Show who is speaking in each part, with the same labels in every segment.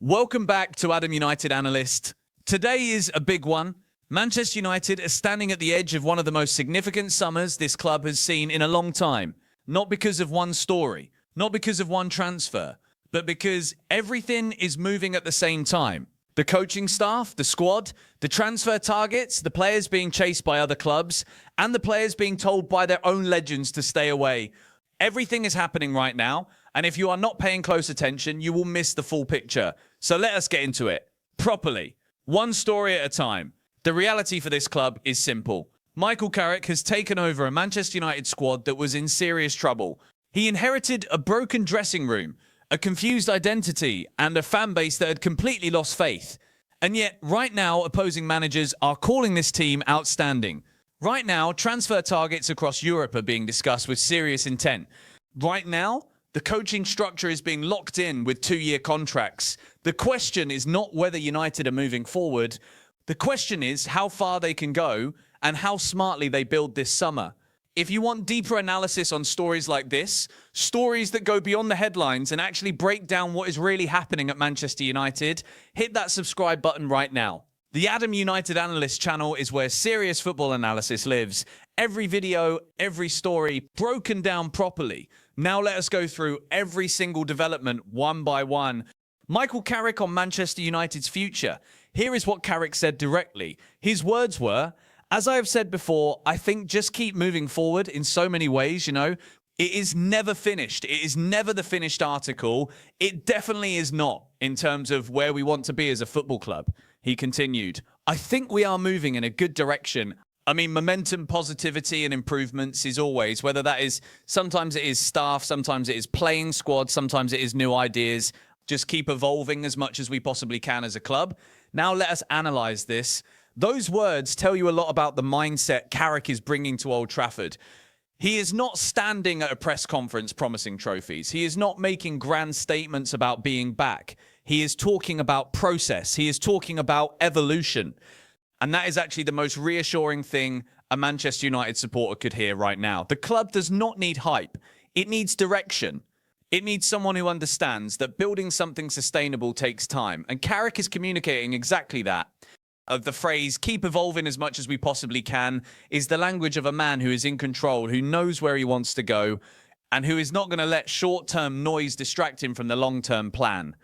Speaker 1: Welcome back to Adam United Analyst. Today is a big one. Manchester United are standing at the edge of one of the most significant summers this club has seen in a long time. Not because of one story, not because of one transfer, but because everything is moving at the same time. The coaching staff, the squad, the transfer targets, the players being chased by other clubs, and the players being told by their own legends to stay away. Everything is happening right now, and if you are not paying close attention, you will miss the full picture. So let us get into it properly, one story at a time. The reality for this club is simple. Michael Carrick has taken over a Manchester United squad that was in serious trouble. He inherited a broken dressing room, a confused identity, and a fan base that had completely lost faith. And yet, right now, opposing managers are calling this team outstanding. Right now, transfer targets across Europe are being discussed with serious intent. Right now, the coaching structure is being locked in with 2-year contracts. The question is not whether United are moving forward. The question is how far they can go and how smartly they build this summer. If you want deeper analysis on stories like this, stories that go beyond the headlines and actually break down what is really happening at Manchester United, hit that subscribe button right now. The Adam United Analyst channel is where serious football analysis lives. Every video, every story, broken down properly. Now let us go through every single development one by one. Michael Carrick on Manchester United's future. Here is what Carrick said directly. His words were, "As I have said before, I think just keep moving forward in so many ways, It is never finished. It is never the finished article. It definitely is not in terms of where we want to be as a football club." He continued, "I think we are moving in a good direction. I mean, momentum, positivity, and improvements is always, whether that is, sometimes it is staff, sometimes it is playing squad, sometimes it is new ideas. Just keep evolving as much as we possibly can as a club. Now let us analyze this." Those words tell you a lot about the mindset Carrick is bringing to Old Trafford. He is not standing at a press conference promising trophies. He is not making grand statements about being back. He is talking about process. He is talking about evolution. And that is actually the most reassuring thing a Manchester United supporter could hear right now. The club does not need hype. It needs direction. It needs someone who understands that building something sustainable takes time. And Carrick is communicating exactly that. Of the phrase, keep evolving as much as we possibly can, is the language of a man who is in control, who knows where he wants to go, and who is not going to let short-term noise distract him from the long-term plan.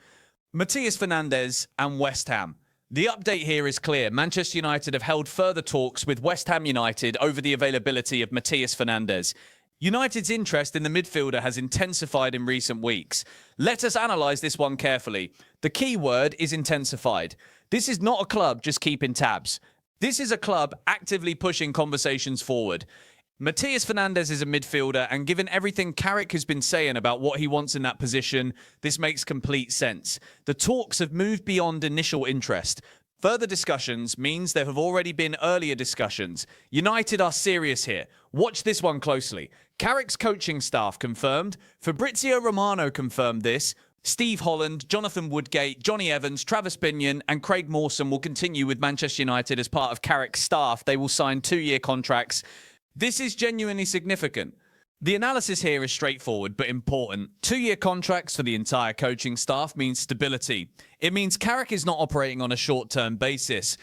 Speaker 1: Matías Fernandes and West Ham. The update here is clear. Manchester United have held further talks with West Ham United over the availability of Matías Fernandes. United's interest in the midfielder has intensified in recent weeks. Let us analyse this one carefully. The key word is intensified. This is not a club just keeping tabs. This is a club actively pushing conversations forward. Matías Fernandes is a midfielder, and given everything Carrick has been saying about what he wants in that position, this makes complete sense. The talks have moved beyond initial interest. Further discussions means there have already been earlier discussions. United are serious here. Watch this one closely. Carrick's coaching staff confirmed. Fabrizio Romano confirmed this. Steve Holland, Jonathan Woodgate, Johnny Evans, Travis Binion and Craig Mawson will continue with Manchester United as part of Carrick's staff. They will sign 2-year contracts. This is genuinely significant. The analysis here is straightforward but important. 2-year contracts for the entire coaching staff means stability. It means Carrick is not operating on a short-term basis.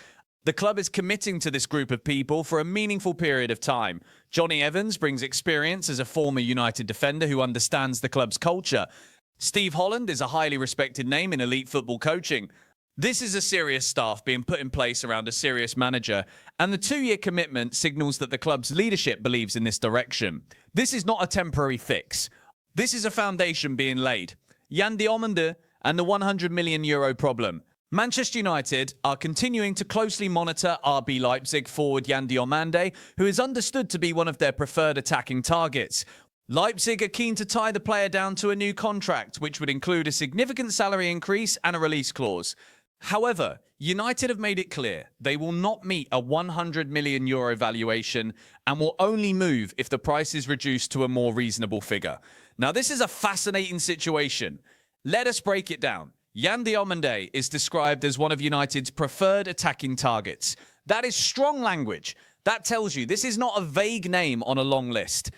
Speaker 1: The club is committing to this group of people for a meaningful period of time. Johnny Evans brings experience as a former United defender who understands the club's culture. Steve Holland is a highly respected name in elite football coaching. This is a serious staff being put in place around a serious manager, and the 2-year commitment signals that the club's leadership believes in this direction. This is not a temporary fix. This is a foundation being laid. Yan Diomande and the €100 million problem. Manchester United are continuing to closely monitor RB Leipzig forward Yan Diomande, who is understood to be one of their preferred attacking targets. Leipzig are keen to tie the player down to a new contract, which would include a significant salary increase and a release clause. However, United have made it clear they will not meet a €100 million valuation and will only move if the price is reduced to a more reasonable figure. Now, this is a fascinating situation. Let us break it down. Yan Diomande is described as one of United's preferred attacking targets. That is strong language. That tells you this is not a vague name on a long list.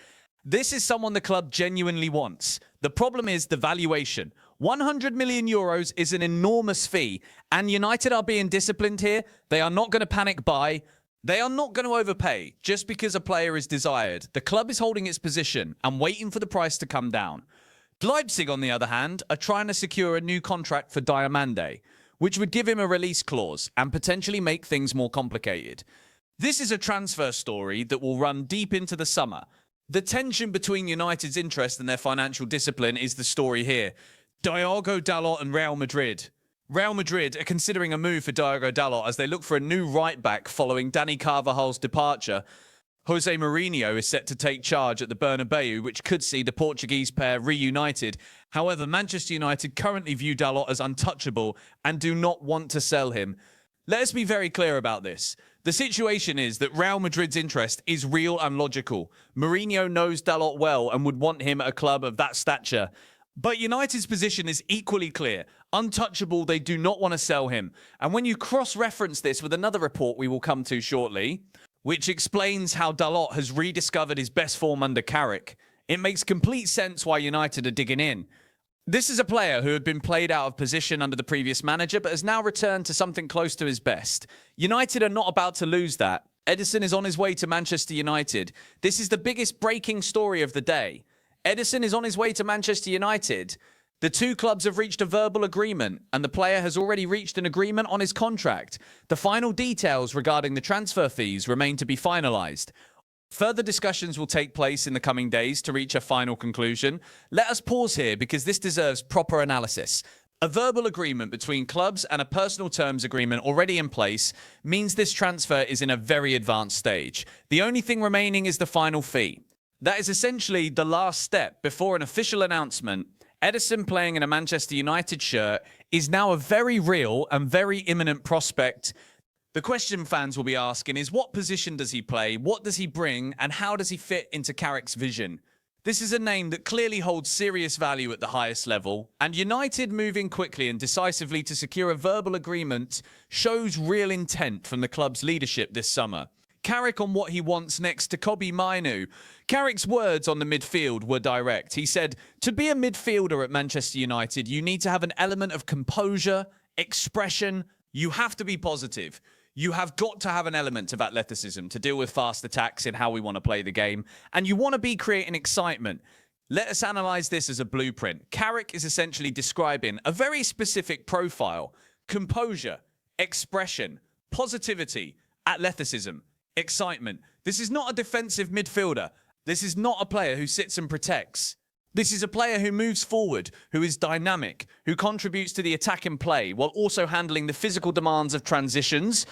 Speaker 1: This is someone the club genuinely wants. The problem is the valuation. €100 million is an enormous fee, and United are being disciplined here. They are not going to panic buy. They are not going to overpay just because a player is desired. The club is holding its position and waiting for the price to come down. Leipzig, on the other hand, are trying to secure a new contract for Diomande, which would give him a release clause and potentially make things more complicated. This is a transfer story that will run deep into the summer. The tension between United's interest and their financial discipline is the story here. Diogo Dalot and Real Madrid. Real Madrid are considering a move for Diogo Dalot as they look for a new right-back following Dani Carvajal's departure. Jose Mourinho is set to take charge at the Bernabeu, which could see the Portuguese pair reunited. However, Manchester United currently view Dalot as untouchable and do not want to sell him. Let us be very clear about this. The situation is that Real Madrid's interest is real and logical. Mourinho knows Dalot well and would want him at a club of that stature. But United's position is equally clear. Untouchable, they do not want to sell him. And when you cross-reference this with another report we will come to shortly, which explains how Dalot has rediscovered his best form under Carrick, it makes complete sense why United are digging in. This is a player who had been played out of position under the previous manager, but has now returned to something close to his best. United are not about to lose that. Ederson is on his way to Manchester United. This is the biggest breaking story of the day. Ederson is on his way to Manchester United. The two clubs have reached a verbal agreement, and the player has already reached an agreement on his contract. The final details regarding the transfer fees remain to be finalised. Further discussions will take place in the coming days to reach a final conclusion. Let us pause here because this deserves proper analysis. A verbal agreement between clubs and a personal terms agreement already in place means this transfer is in a very advanced stage. The only thing remaining is the final fee. That is essentially the last step before an official announcement. Ederson playing in a Manchester United shirt is now a very real and very imminent prospect. The question fans will be asking is, what position does he play, what does he bring, and how does he fit into Carrick's vision? This is a name that clearly holds serious value at the highest level, and United moving quickly and decisively to secure a verbal agreement shows real intent from the club's leadership this summer. Carrick on what he wants next to Kobbie Mainoo. Carrick's words on the midfield were direct. He said, to be a midfielder at Manchester United, you need to have an element of composure, expression. You have to be positive. You have got to have an element of athleticism to deal with fast attacks in how we want to play the game. And you want to be creating excitement. Let us analyze this as a blueprint. Carrick is essentially describing a very specific profile: composure, expression, positivity, athleticism, excitement. This is not a defensive midfielder. This is not a player who sits and protects. This is a player who moves forward, who is dynamic, who contributes to the attacking play while also handling the physical demands of transitions.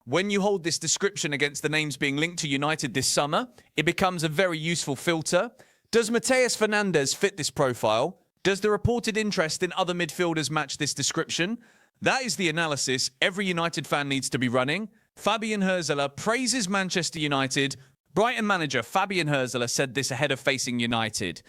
Speaker 1: When you hold this description against the names being linked to United this summer, it becomes a very useful filter. Does Matheus Fernandes fit this profile? Does the reported interest in other midfielders match this description? That is the analysis every United fan needs to be running. Fabian Hürzeler praises Manchester United. Brighton manager Fabian Hürzeler said this ahead of facing United.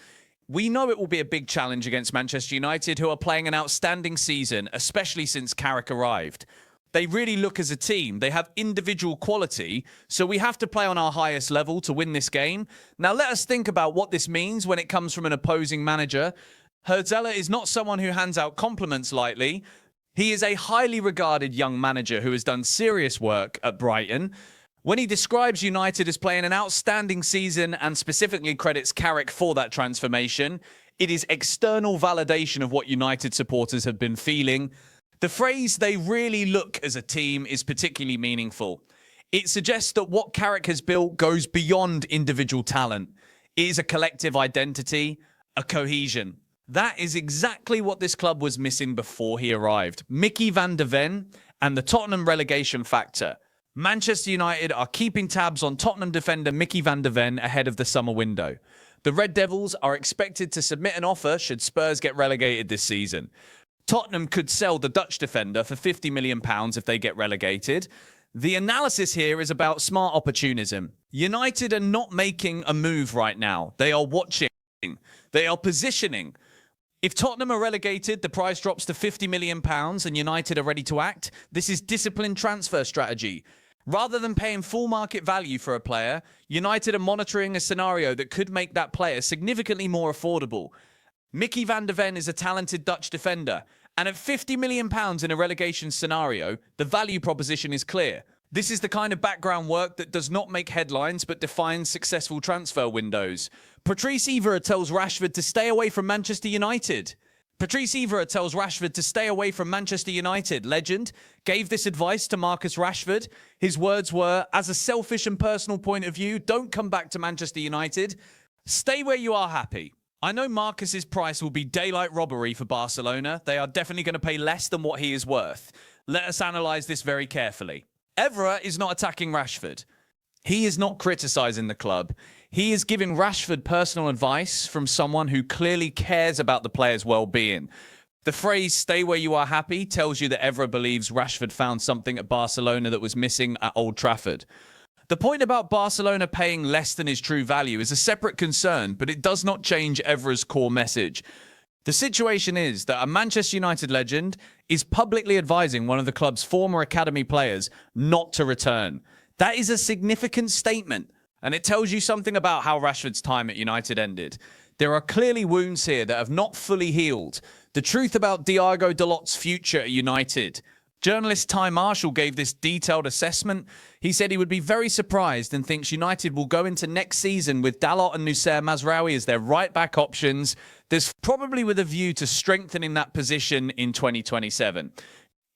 Speaker 1: We know it will be a big challenge against Manchester United, who are playing an outstanding season, especially since Carrick arrived. They really look as a team. They have individual quality, so we have to play on our highest level to win this game. Now let us think about what this means when it comes from an opposing manager. Hürzeler is not someone who hands out compliments lightly. He is a highly regarded young manager who has done serious work at Brighton. When he describes United as playing an outstanding season and specifically credits Carrick for that transformation, it is external validation of what United supporters have been feeling. The phrase "they really look as a team" is particularly meaningful. It suggests that what Carrick has built goes beyond individual talent. It is a collective identity, a cohesion. That is exactly what this club was missing before he arrived. Micky van de Ven and the Tottenham relegation factor. Manchester United are keeping tabs on Tottenham defender Micky van de Ven ahead of the summer window. The Red Devils are expected to submit an offer should Spurs get relegated this season. Tottenham could sell the Dutch defender for £50 million if they get relegated. The analysis here is about smart opportunism. United are not making a move right now. They are watching. They are positioning. If Tottenham are relegated, the price drops to £50 million and United are ready to act. This is disciplined transfer strategy. Rather than paying full market value for a player, United are monitoring a scenario that could make that player significantly more affordable. Micky van der Ven is a talented Dutch defender, and at £50 million in a relegation scenario, the value proposition is clear. This is the kind of background work that does not make headlines but defines successful transfer windows. Patrice Evra tells Rashford to stay away from Manchester United. Patrice Evra tells Rashford to stay away from Manchester United. Legend gave this advice to Marcus Rashford. His words were, as a selfish and personal point of view, don't come back to Manchester United. Stay where you are happy. I know Marcus's price will be daylight robbery for Barcelona. They are definitely going to pay less than what he is worth. Let us analyse this very carefully. Evra is not attacking Rashford. He is not criticising the club. He is giving Rashford personal advice from someone who clearly cares about the player's well-being. The phrase, stay where you are happy, tells you that Evra believes Rashford found something at Barcelona that was missing at Old Trafford. The point about Barcelona paying less than his true value is a separate concern, but it does not change Evra's core message. The situation is that a Manchester United legend is publicly advising one of the club's former academy players not to return. That is a significant statement, and it tells you something about how Rashford's time at United ended. There are clearly wounds here that have not fully healed. The truth about Diogo Dalot's future at United. Journalist Ty Marshall gave this detailed assessment. He said he would be very surprised and thinks United will go into next season with Dalot and Noussair Mazraoui as their right-back options. There's probably with a view to strengthening that position in 2027.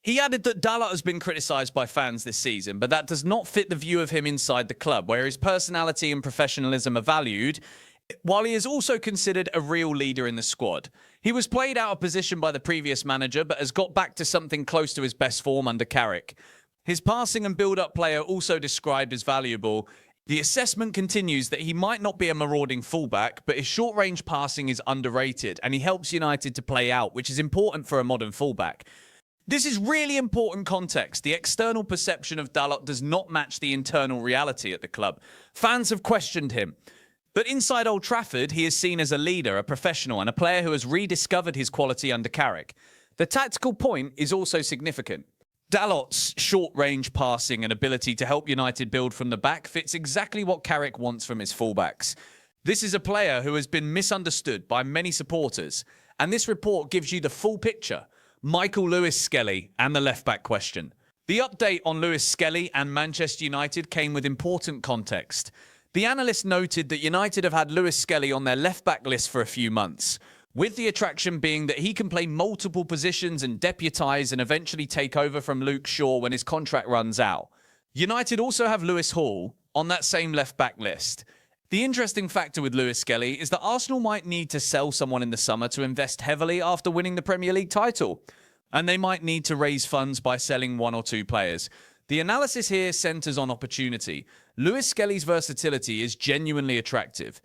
Speaker 1: He added that Dalot has been criticised by fans this season, but that does not fit the view of him inside the club, where his personality and professionalism are valued, while he is also considered a real leader in the squad. He was played out of position by the previous manager, but has got back to something close to his best form under Carrick. His passing and build-up play are also described as valuable. The assessment continues that he might not be a marauding fullback, but his short-range passing is underrated, and he helps United to play out, which is important for a modern fullback. This is really important context. The external perception of Dalot does not match the internal reality at the club. Fans have questioned him. But inside Old Trafford, he is seen as a leader, a professional, and a player who has rediscovered his quality under Carrick. The tactical point is also significant. Dalot's short-range passing and ability to help United build from the back fits exactly what Carrick wants from his fullbacks. This is a player who has been misunderstood by many supporters, and this report gives you the full picture. Michael Lewis Skelly and the left-back question. The update on Lewis Skelly and Manchester United came with important context. The analyst noted that United have had Lewis Skelly on their left-back list for a few months, with the attraction being that he can play multiple positions and deputise and eventually take over from Luke Shaw when his contract runs out. United also have Lewis Hall on that same left-back list. The interesting factor with Lewis Skelly is that Arsenal might need to sell someone in the summer to invest heavily after winning the Premier League title, and they might need to raise funds by selling one or two players. The analysis here centres on opportunity. Lewis Skelly's versatility is genuinely attractive.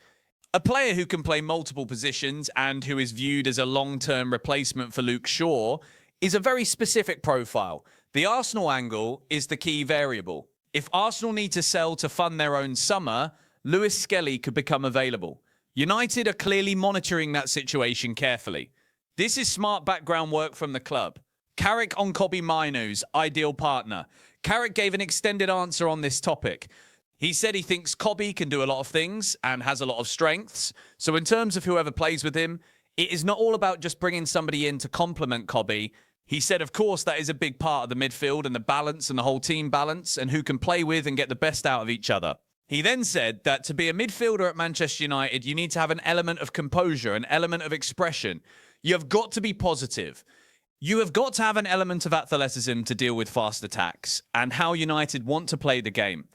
Speaker 1: A player who can play multiple positions and who is viewed as a long-term replacement for Luke Shaw is a very specific profile. The Arsenal angle is the key variable. If Arsenal need to sell to fund their own summer, Lewis Skelly could become available. United are clearly monitoring that situation carefully. This is smart background work from the club. Carrick on Kobbie Mainoo's ideal partner. Carrick gave an extended answer on this topic. He said he thinks Kobbie can do a lot of things and has a lot of strengths. So in terms of whoever plays with him, it is not all about just bringing somebody in to complement Kobbie. He said, of course, that is a big part of the midfield and the balance and the whole team balance and who can play with and get the best out of each other. He then said that to be a midfielder at Manchester United, you need to have an element of composure, an element of expression. You have got to be positive. You have got to have an element of athleticism to deal with fast attacks and how United want to play the game.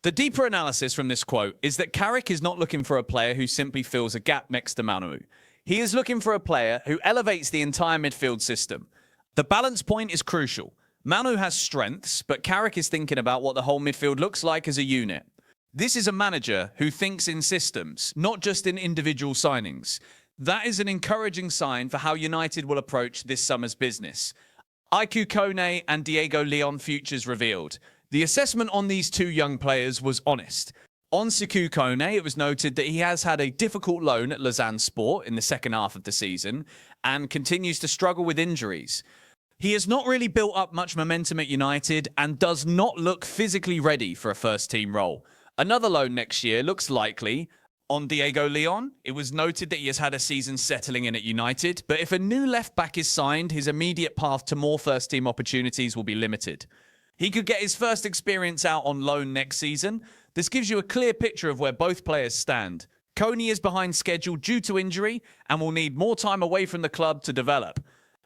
Speaker 1: The deeper analysis from this quote is that Carrick is not looking for a player who simply fills a gap next to Manu. He is looking for a player who elevates the entire midfield system. The balance point is crucial. Manu has strengths, but Carrick is thinking about what the whole midfield looks like as a unit. This is a manager who thinks in systems, not just in individual signings. That is an encouraging sign for how United will approach this summer's business. Iku Kone and Diego Leon futures revealed. The assessment on these two young players was honest. On Iku Kone, it was noted that he has had a difficult loan at Lausanne Sport in the second half of the season and continues to struggle with injuries. He has not really built up much momentum at United and does not look physically ready for a first-team role. Another loan next year looks likely. On Diogo Dalot, it was noted that he has had a season settling in at United, but if a new left-back is signed, his immediate path to more first-team opportunities will be limited. He could get his first experience out on loan next season. This gives you a clear picture of where both players stand. Coney is behind schedule due to injury and will need more time away from the club to develop.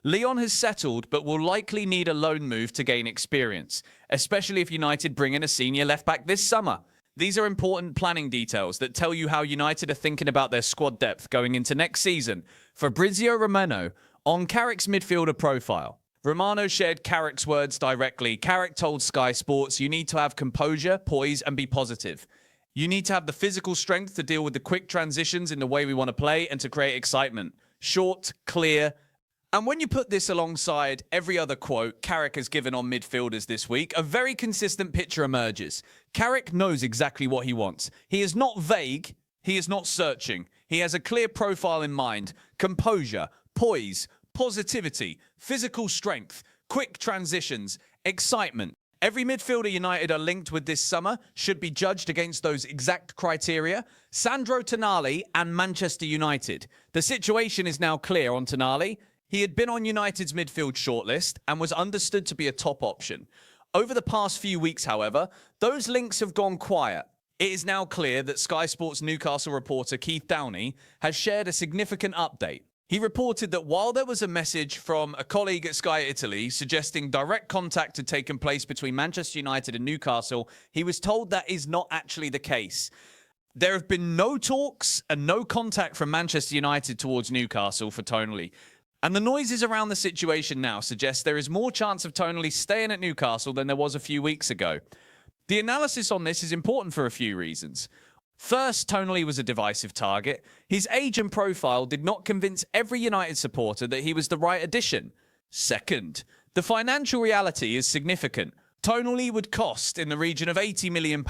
Speaker 1: Leon has settled but will likely need a loan move to gain experience, especially if United bring in a senior left-back this summer. These are important planning details that tell you how United are thinking about their squad depth going into next season. Fabrizio Romano on Carrick's midfielder profile. Romano shared Carrick's words directly. Carrick told Sky Sports, "You need to have composure, poise, and be positive. You need to have the physical strength to deal with the quick transitions in the way we want to play and to create excitement. Short, clear." And when you put this alongside every other quote Carrick has given on midfielders this week, a very consistent picture emerges. Carrick knows exactly what he wants. He is not vague. He is not searching. He has a clear profile in mind. Composure, poise, positivity, physical strength, quick transitions, excitement. Every midfielder United are linked with this summer should be judged against those exact criteria. Sandro Tonali and Manchester United. The situation is now clear on Tonali. He had been on United's midfield shortlist and was understood to be a top option. Over the past few weeks, however, those links have gone quiet. It is now clear that Sky Sports Newcastle reporter Keith Downey has shared a significant update. He reported that while there was a message from a colleague at Sky Italy suggesting direct contact had taken place between Manchester United and Newcastle, he was told that is not actually the case. There have been no talks and no contact from Manchester United towards Newcastle for Tonali. And the noises around the situation now suggest there is more chance of Tonali staying at Newcastle than there was a few weeks ago. The analysis on this is important for a few reasons. First, Tonali was a divisive target. His age and profile did not convince every United supporter that he was the right addition. Second, the financial reality is significant. Tonali would cost in the region of £80 million.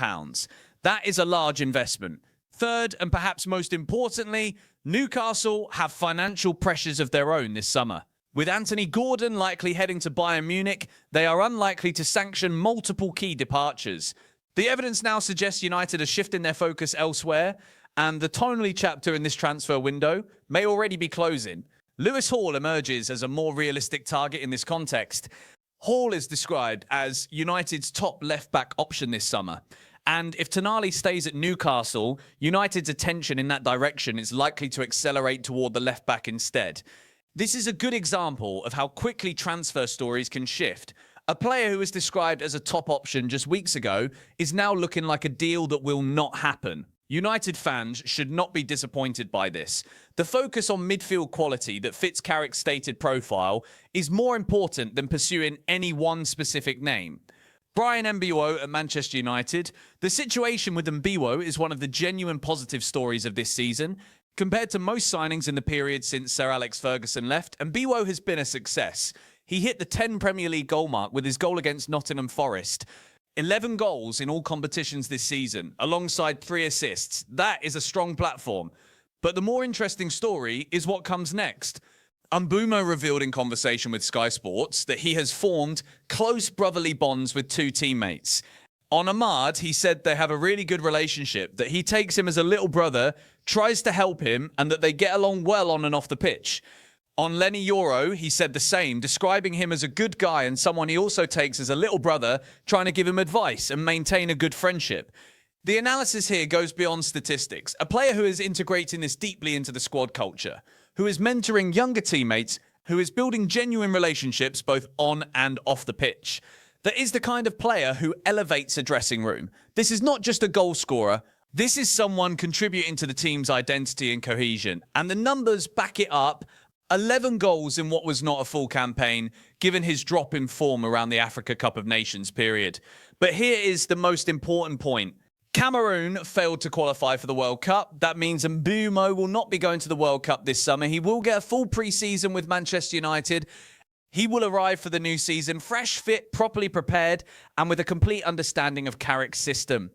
Speaker 1: That is a large investment. Third, and perhaps most importantly, Newcastle have financial pressures of their own this summer. With Anthony Gordon likely heading to Bayern Munich, they are unlikely to sanction multiple key departures. The evidence now suggests United are shifting their focus elsewhere, and the Tonali chapter in this transfer window may already be closing. Lewis Hall emerges as a more realistic target in this context. Hall is described as United's top left-back option this summer. And if Tonali stays at Newcastle, United's attention in that direction is likely to accelerate toward the left-back instead. This is a good example of how quickly transfer stories can shift. A player who was described as a top option just weeks ago is now looking like a deal that will not happen. United fans should not be disappointed by this. The focus on midfield quality that fits Carrick's stated profile is more important than pursuing any one specific name. Bryan Mbeumo at Manchester United. The situation with Mbeumo is one of the genuine positive stories of this season. Compared to most signings in the period since Sir Alex Ferguson left, Mbeumo has been a success. He hit the 10 Premier League goal mark with his goal against Nottingham Forest. 11 goals in all competitions this season, alongside 3 assists. That is a strong platform. But the more interesting story is what comes next. Mbeumo revealed in conversation with Sky Sports that he has formed close brotherly bonds with 2 teammates. On Ahmad, he said they have a really good relationship, that he takes him as a little brother, tries to help him, and that they get along well on and off the pitch. On Lenny Yoro, he said the same, describing him as a good guy and someone he also takes as a little brother, trying to give him advice and maintain a good friendship. The analysis here goes beyond statistics. A player who is integrating this deeply into the squad culture, who is mentoring younger teammates, who is building genuine relationships both on and off the pitch. That is the kind of player who elevates a dressing room. This is not just a goal scorer. This is someone contributing to the team's identity and cohesion. And the numbers back it up. 11 goals in what was not a full campaign, given his drop in form around the Africa Cup of Nations period. But here is the most important point. Cameroon failed to qualify for the World Cup. That means Mbeumo will not be going to the World Cup this summer. He will get a full pre-season with Manchester United. He will arrive for the new season fresh, fit, properly prepared, and with a complete understanding of Carrick's system.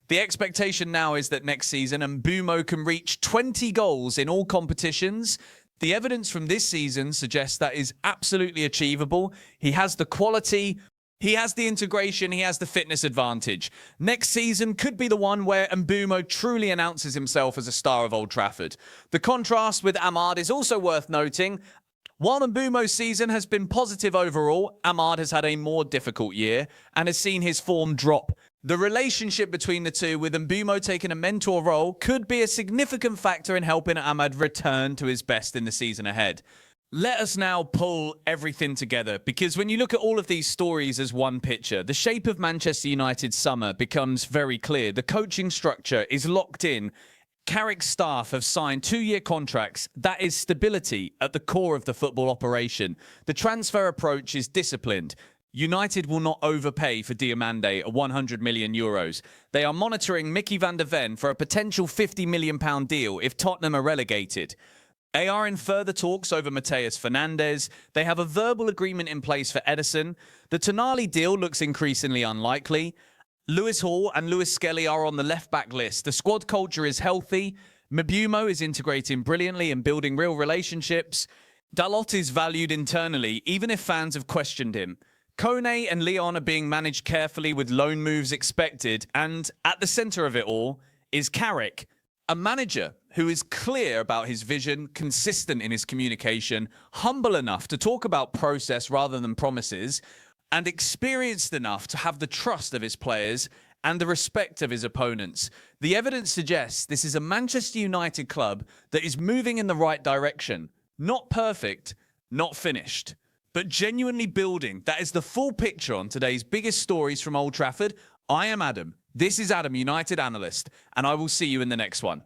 Speaker 1: The expectation now is that next season, Mbeumo can reach 20 goals in all competitions. The evidence from this season suggests that is absolutely achievable. He has the quality, He has the integration, he has the fitness advantage. Next season could be the one where Mbeumo truly announces himself as a star of Old Trafford. The contrast with Amad is also worth noting. While Mbeumo's season has been positive overall, Amad has had a more difficult year and has seen his form drop. The relationship between the two, with Mbeumo taking a mentor role, could be a significant factor in helping Amad return to his best in the season ahead. Let us now pull everything together, because when you look at all of these stories as one picture, the shape of Manchester United's summer becomes very clear. The coaching structure is locked in. Carrick's staff have signed 2-year contracts. That is stability at the core of the football operation. The transfer approach is disciplined. United will not overpay for Diomande at €100 million. They are monitoring Micky van der Ven for a potential £50 million deal if Tottenham are relegated. They are in further talks over Mateus Fernandes. They have a verbal agreement in place for Ederson. The Tonali deal looks increasingly unlikely. Lewis Hall and Lewis Skelly are on the left-back list. The squad culture is healthy. Mbeumo is integrating brilliantly and building real relationships. Dalot is valued internally, even if fans have questioned him. Kone and Leon are being managed carefully with loan moves expected. And at the centre of it all is Carrick, a manager who is clear about his vision, consistent in his communication, humble enough to talk about process rather than promises, and experienced enough to have the trust of his players and the respect of his opponents. The evidence suggests this is a Manchester United club that is moving in the right direction. Not perfect, not finished, but genuinely building. That is the full picture on today's biggest stories from Old Trafford. I am Adam. This is Adam United Analyst, and I will see you in the next one.